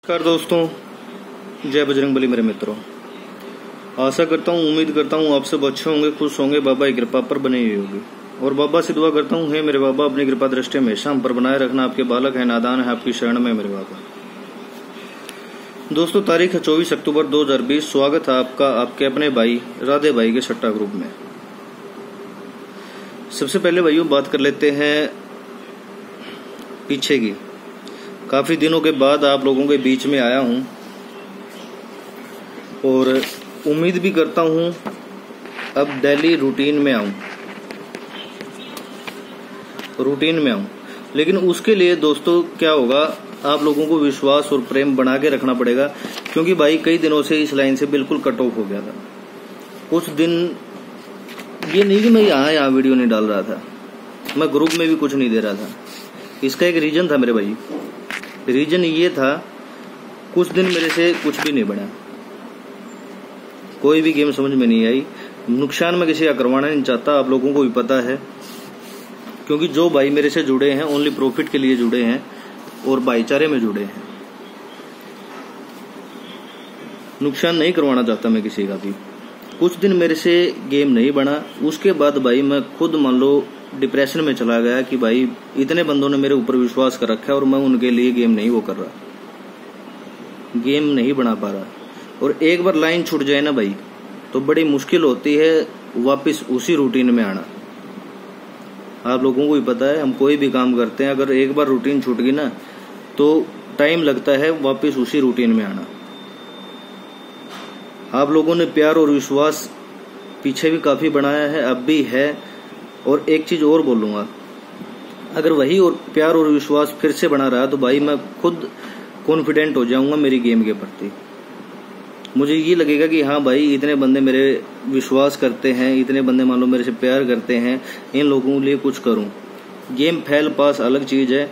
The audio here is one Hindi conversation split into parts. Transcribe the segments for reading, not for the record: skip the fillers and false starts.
नमस्कार दोस्तों, जय बजरंगबली मेरे मित्रों। आशा करता हूँ, उम्मीद करता हूँ आप सब अच्छे होंगे, खुश होंगे, बाबा की कृपा पर बने हुए होंगे। और बाबा से दुआ करता हूँ, हे मेरे बाबा, अपनी कृपा दृष्टि हमेशा हम पर बनाए रखना। आपके बालक है, नादान है, आपकी शरण में मेरे बाबा। दोस्तों, तारीख है 24 अक्टूबर 2020। स्वागत है आपका आपके अपने भाई राधे भाई के सट्टा ग्रुप में। सबसे पहले भाइयों बात कर लेते हैं पीछे की। काफी दिनों के बाद आप लोगों के बीच में आया हूं और उम्मीद भी करता हूं अब डेली रूटीन में आऊं। लेकिन उसके लिए दोस्तों क्या होगा, आप लोगों को विश्वास और प्रेम बना के रखना पड़ेगा। क्योंकि भाई कई दिनों से इस लाइन से बिल्कुल कट ऑफ हो गया था। कुछ दिन ये नहीं कि मैं यहाँ वीडियो नहीं डाल रहा था, मैं ग्रुप में भी कुछ नहीं दे रहा था। इसका एक रीजन था मेरे भाई। रीजन ये था, कुछ दिन मेरे से कुछ भी नहीं बना, कोई भी गेम समझ में नहीं आई। नुकसान मैं किसी का करवाना नहीं चाहता, आप लोगों को भी पता है। क्योंकि जो भाई मेरे से जुड़े हैं ओनली प्रॉफिट के लिए जुड़े हैं और भाईचारे में जुड़े हैं। नुकसान नहीं करवाना चाहता मैं किसी का भी। कुछ दिन मेरे से गेम नहीं बना, उसके बाद भाई मैं खुद मान लो डिप्रेशन में चला गया कि भाई इतने बंदों ने मेरे ऊपर विश्वास कर रखा है और मैं उनके लिए गेम नहीं वो कर रहा, गेम नहीं बना पा रहा। और एक बार लाइन छूट जाए ना भाई, तो बड़ी मुश्किल होती है वापस उसी रूटीन में आना। आप लोगों को भी पता है, हम कोई भी काम करते हैं, अगर एक बार रूटीन छूट गई ना तो टाइम लगता है वापस उसी रूटीन में आना। आप लोगों ने प्यार और विश्वास पीछे भी काफी बनाया है, अब भी है। और एक चीज और बोलूंगा, अगर वही और प्यार और विश्वास फिर से बना रहा तो भाई मैं खुद कॉन्फिडेंट हो जाऊंगा मेरी गेम के प्रति। मुझे ये लगेगा कि हाँ भाई, इतने बंदे मेरे विश्वास करते हैं, इतने बंदे मान लो मेरे से प्यार करते हैं, इन लोगों के लिए कुछ करूं। गेम फेल पास अलग चीज है,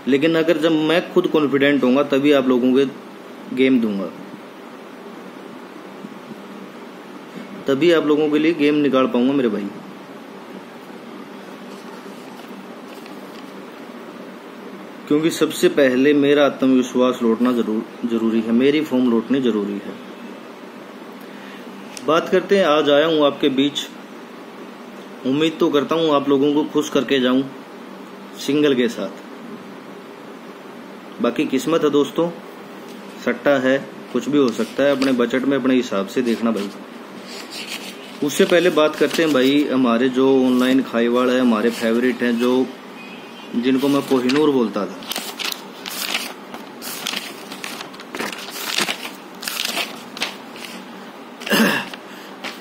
लेकिन अगर जब मैं खुद कॉन्फिडेंट होऊंगा तभी आप लोगों के गेम दूंगा, तभी आप लोगों के लिए गेम निकाल पाऊंगा मेरे भाई। क्योंकि सबसे पहले मेरा आत्मविश्वास लौटना जरूरी है, मेरी फॉर्म लौटनी जरूरी है। बात करते हैं, आज आया हूं आपके बीच। उम्मीद तो करता हूं आप लोगों को खुश करके जाऊं सिंगल के साथ। बाकी किस्मत है दोस्तों, सट्टा है, कुछ भी हो सकता है। अपने बजट में अपने हिसाब से देखना भाई। उससे पहले बात करते हैं भाई, हमारे जो ऑनलाइन खाईवाड़ है, हमारे फेवरेट हैं, जो जिनको मैं कोहिनूर बोलता था।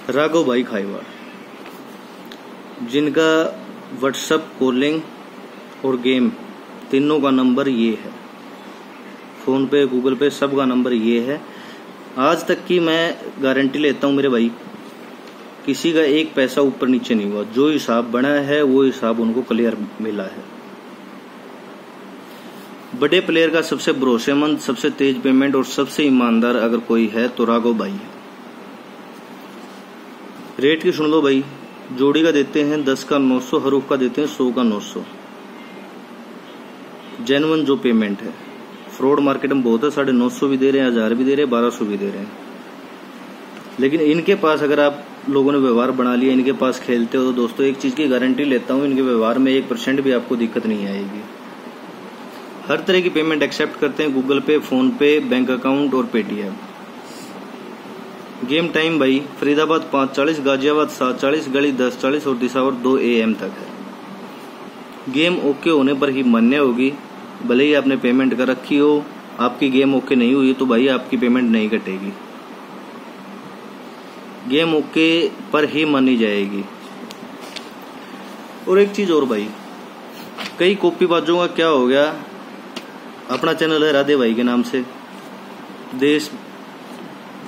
राघव भाई खाईवाड़, जिनका व्हाट्सएप, कॉलिंग और गेम तीनों का नंबर ये है। फोन पे, गूगल पे, सब का नंबर ये है। आज तक की मैं गारंटी लेता हूं मेरे भाई, किसी का एक पैसा ऊपर नीचे नहीं हुआ। जो हिसाब बना है वो हिसाब उनको क्लियर मिला है। बड़े प्लेयर का सबसे भरोसेमंद, सबसे तेज पेमेंट और सबसे ईमानदार अगर कोई है तो राघव भाई है। रेट की सुन लो भाई, जोड़ी का देते हैं 10 का 900, हरूफ का देते हैं 100 का 900। जेन्युइन जो पेमेंट है, फ्रॉड मार्केट में बहुत है, 950 भी दे रहे हैं, 1000 भी दे रहे हैं, 1200 भी दे रहे हैं। लेकिन इनके पास अगर आप लोगों ने व्यवहार बना लिया, इनके पास खेलते हो तो दोस्तों एक चीज की गारंटी लेता हूं, इनके व्यवहार में 1% भी आपको दिक्कत नहीं आएगी। हर तरह की पेमेंट एक्सेप्ट करते हैं, गूगल पे, फोन पे, बैंक अकाउंट और पेटीएम। गेम टाइम भाई फरीदाबाद 5:40, गाजियाबाद 7:40, गली 10:40 और दिसावर 2 AM तक है। गेम ओके होने पर ही मान्य होगी। भले ही आपने पेमेंट कर रखी हो, आपकी गेम ओके नहीं हुई तो भाई आपकी पेमेंट नहीं कटेगी, गेम ओके पर ही मानी जाएगी। और एक चीज और भाई, कई कॉपीबाजों का क्या हो गया, अपना चैनल है राधे भाई के नाम से,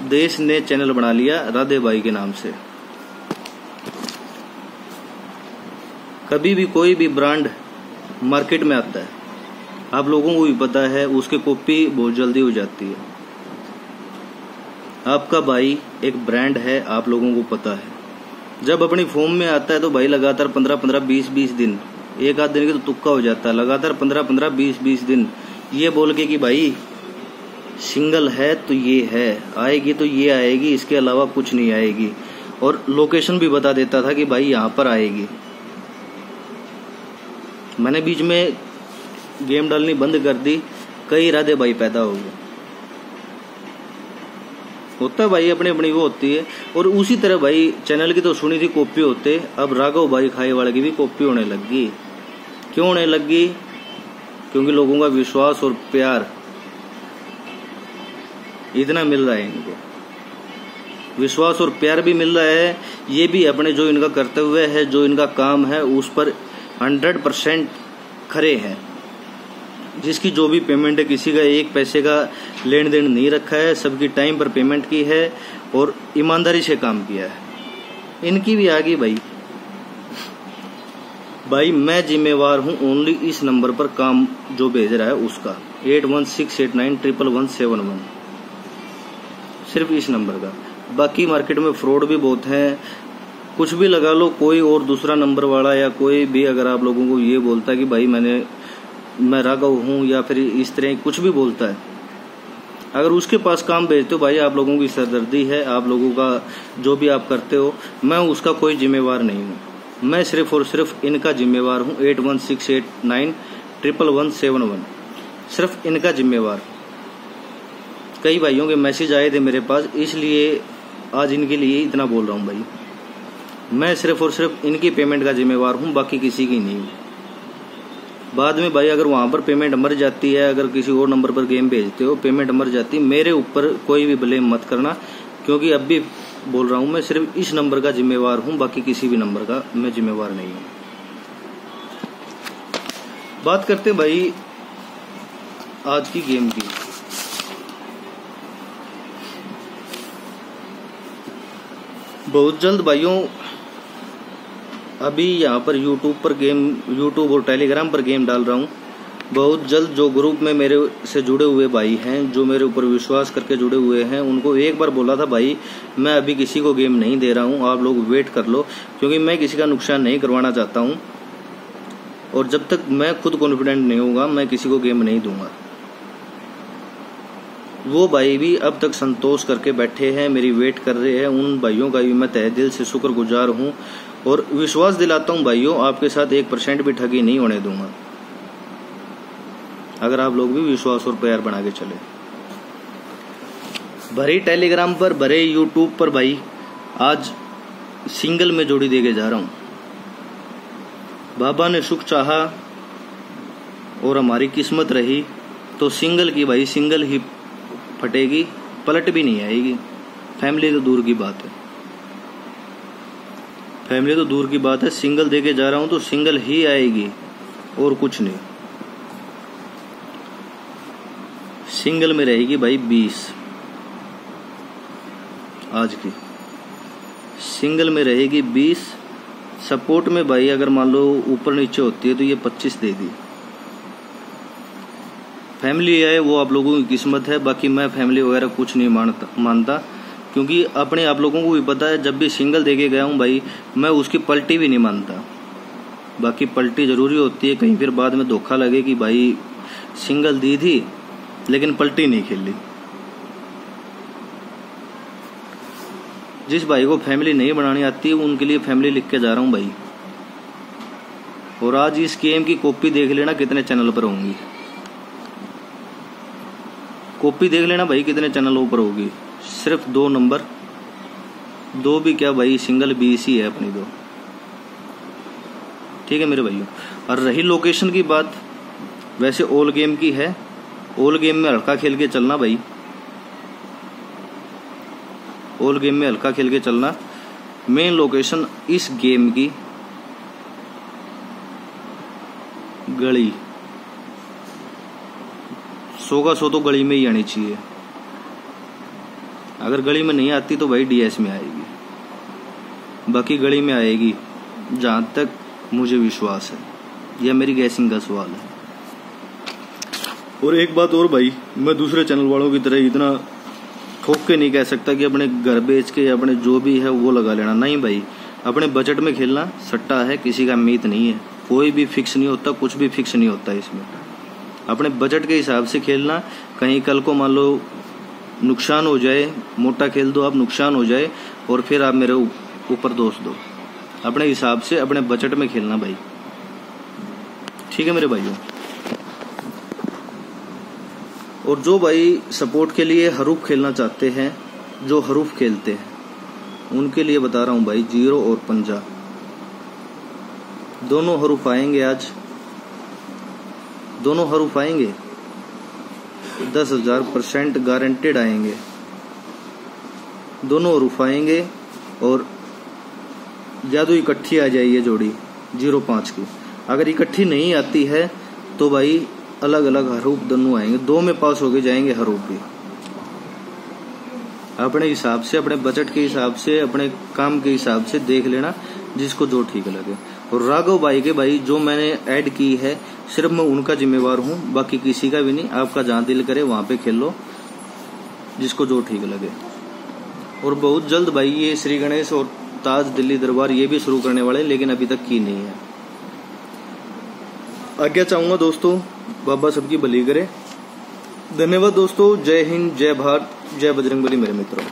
देश ने चैनल बना लिया राधे भाई के नाम से। कभी भी कोई भी ब्रांड मार्केट में आता है, आप लोगों को भी पता है, उसके कॉपी बहुत जल्दी हो जाती है। आपका भाई एक ब्रांड है, आप लोगों को पता है। जब अपनी फॉर्म में आता है तो भाई लगातार 15-15, 20-20 दिन, एक आध दिन की तो तुक्का हो जाता है। लगातार 15-15, 20-20 दिन ये बोल के कि भाई सिंगल है तो ये है, आएगी तो ये आएगी, इसके अलावा कुछ नहीं आएगी। और लोकेशन भी बता देता था कि भाई यहाँ पर आएगी। मैंने बीच में गेम डालनी बंद कर दी, कई इरादे भाई पैदा हो गए। होता है भाई, अपनी अपनी वो होती है। और उसी तरह भाई चैनल की तो सुनी थी कॉपी होते, अब राघव भाई खाई वाले की भी कॉपी होने लगी। क्यों होने लगी? क्योंकि लोगों का विश्वास और प्यार इतना मिल रहा है इनको, विश्वास और प्यार भी मिल रहा है। ये भी अपने जो इनका कर्तव्य है, जो इनका काम है, उस पर 100% खरे हैं। जिसकी जो भी पेमेंट है, किसी का एक पैसे का लेन देन नहीं रखा है, सबकी टाइम पर पेमेंट की है और ईमानदारी से काम किया है। इनकी भी आ गई भाई मैं जिम्मेवार हूं ओनली इस नंबर पर काम जो भेज रहा है उसका, 8168911171, सिर्फ इस नंबर का। बाकी मार्केट में फ्रॉड भी बहुत है, कुछ भी लगा लो, कोई और दूसरा नंबर वाला या कोई भी अगर आप लोगों को ये बोलता है कि भाई मैं राघव हूं या फिर इस तरह कुछ भी बोलता है, अगर उसके पास काम भेजते हो भाई, आप लोगों की सरदर्दी है, आप लोगों का जो भी आप करते हो, मैं उसका कोई जिम्मेवार नहीं हूं। मैं सिर्फ और सिर्फ इनका जिम्मेवार हूं। 8168911171, सिर्फ इनका जिम्मेवार। कई भाइयों के मैसेज आए थे मेरे पास, इसलिए आज इनके लिए इतना बोल रहा हूं भाई। मैं सिर्फ और सिर्फ इनकी पेमेंट का जिम्मेवार हूं, बाकी किसी की नहीं। बाद में भाई अगर वहां पर पेमेंट मर जाती है, अगर किसी और नंबर पर गेम भेजते हो पेमेंट मर जाती है, मेरे ऊपर कोई भी ब्लेम मत करना, क्योंकि अब भी बोल रहा हूं मैं सिर्फ इस नंबर का जिम्मेवार हूं, बाकी किसी भी नंबर का मैं जिम्मेवार नहीं हूं। बात करते भाई आज की गेम की। बहुत जल्द भाइयों अभी यहाँ पर यूट्यूब और टेलीग्राम पर गेम डाल रहा हूँ। बहुत जल्द जो ग्रुप में मेरे से जुड़े हुए भाई हैं, जो मेरे ऊपर विश्वास करके जुड़े हुए हैं, उनको एक बार बोला था भाई मैं अभी किसी को गेम नहीं दे रहा हूँ, आप लोग वेट कर लो, क्योंकि मैं किसी का नुकसान नहीं करवाना चाहता हूँ। और जब तक मैं खुद कॉन्फिडेंट नहीं होगा मैं किसी को गेम नहीं दूंगा। वो भाई भी अब तक संतोष करके बैठे हैं, मेरी वेट कर रहे हैं। उन भाइयों का भी मैं तहे दिल से शुक्रगुजार हूँ और विश्वास दिलाता हूँ भाइयों, आपके साथ 1% भी ठगी नहीं होने दूंगा, अगर आप लोग भी विश्वास और प्यार बना के चले। भरे टेलीग्राम पर, भरे यूट्यूब पर भाई आज सिंगल में जोड़ी देके जा रहा हूं। बाबा ने सुख चाहा और हमारी किस्मत रही तो सिंगल की भाई सिंगल ही फटेगी, पलट भी नहीं आएगी। फैमिली तो दूर की बात है, फैमिली तो दूर की बात है, सिंगल देके जा रहा हूं तो सिंगल ही आएगी और कुछ नहीं। सिंगल में रहेगी भाई 20, आज की सिंगल में रहेगी 20। सपोर्ट में भाई अगर मान लो ऊपर नीचे होती है तो ये 25 देगी। फैमिली है वो आप लोगों की किस्मत है, बाकी मैं फैमिली वगैरह कुछ नहीं मानता, क्योंकि अपने आप लोगों को भी पता है जब भी सिंगल देके गया हूं भाई मैं उसकी पलटी भी नहीं मानता। बाकी पलटी जरूरी होती है, कहीं फिर बाद में धोखा लगे कि भाई सिंगल दी थी लेकिन पलटी नहीं खेली। जिस भाई को फैमिली नहीं बनानी आती उनके लिए फैमिली लिख के जा रहा हूं भाई। और आज इस गेम की कॉपी देख लेना कितने चैनल पर होंगी, कॉपी देख लेना भाई कितने चैनलों पर होगी। सिर्फ 2 नंबर, 2 भी क्या भाई सिंगल 20 ही है अपनी दो। ठीक है मेरे भाइयों। और रही लोकेशन की बात, वैसे ऑल गेम की है, ऑल गेम में हल्का खेल के चलना भाई, ऑल गेम में हल्का खेल के चलना। मेन लोकेशन इस गेम की गली, 100 का 100 तो गली में ही आनी चाहिए। अगर गली में नहीं आती तो भाई डीएस में आएगी, बाकी गली में आएगी जहां तक मुझे विश्वास है। यह मेरी गैसिंग का सवाल है। और एक बात और भाई, मैं दूसरे चैनल वालों की तरह इतना ठोक के नहीं कह सकता कि अपने घर बेच के अपने जो भी है वो लगा लेना। नहीं भाई, अपने बजट में खेलना। सट्टा है, किसी का मीत नहीं है, कोई भी फिक्स नहीं होता, कुछ भी फिक्स नहीं होता इसमें। अपने बजट के हिसाब से खेलना। कहीं कल को मान लो नुकसान हो जाए, मोटा खेल दो आप, नुकसान हो जाए और फिर आप मेरे ऊपर दोष दो। अपने हिसाब से अपने बजट में खेलना भाई, ठीक है मेरे भाइयों। और जो भाई सपोर्ट के लिए हरूफ खेलना चाहते हैं, जो हरूफ खेलते हैं, उनके लिए बता रहा हूं भाई, 0 और 50 दोनों हरूफ आएंगे आज, दोनों हरूफ आएंगे, 10,000% गारंटेड आएंगे, दोनों हरूफ आएंगे। और या तो इकट्ठी आ जाए ये जोड़ी 0-5 की। अगर इकट्ठी नहीं आती है तो भाई अलग अलग हरूफ दोनों आएंगे, 2 में पास होके जाएंगे हरूफ भी। अपने हिसाब से, अपने बजट के हिसाब से, अपने काम के हिसाब से देख लेना जिसको जो ठीक लगे। और राघव भाई के भाई जो मैंने ऐड की है सिर्फ मैं उनका जिम्मेवार हूं, बाकी किसी का भी नहीं। आपका जहां दिल करे वहां पे खेल लो, जिसको जो ठीक लगे। और बहुत जल्द भाई ये श्री गणेश और ताज दिल्ली दरबार ये भी शुरू करने वाले, लेकिन अभी तक की नहीं है। आज्ञा चाहूंगा दोस्तों, बाबा सबकी भली करे। धन्यवाद दोस्तों, जय हिंद, जय भारत, जय बजरंगबली मेरे मित्रों।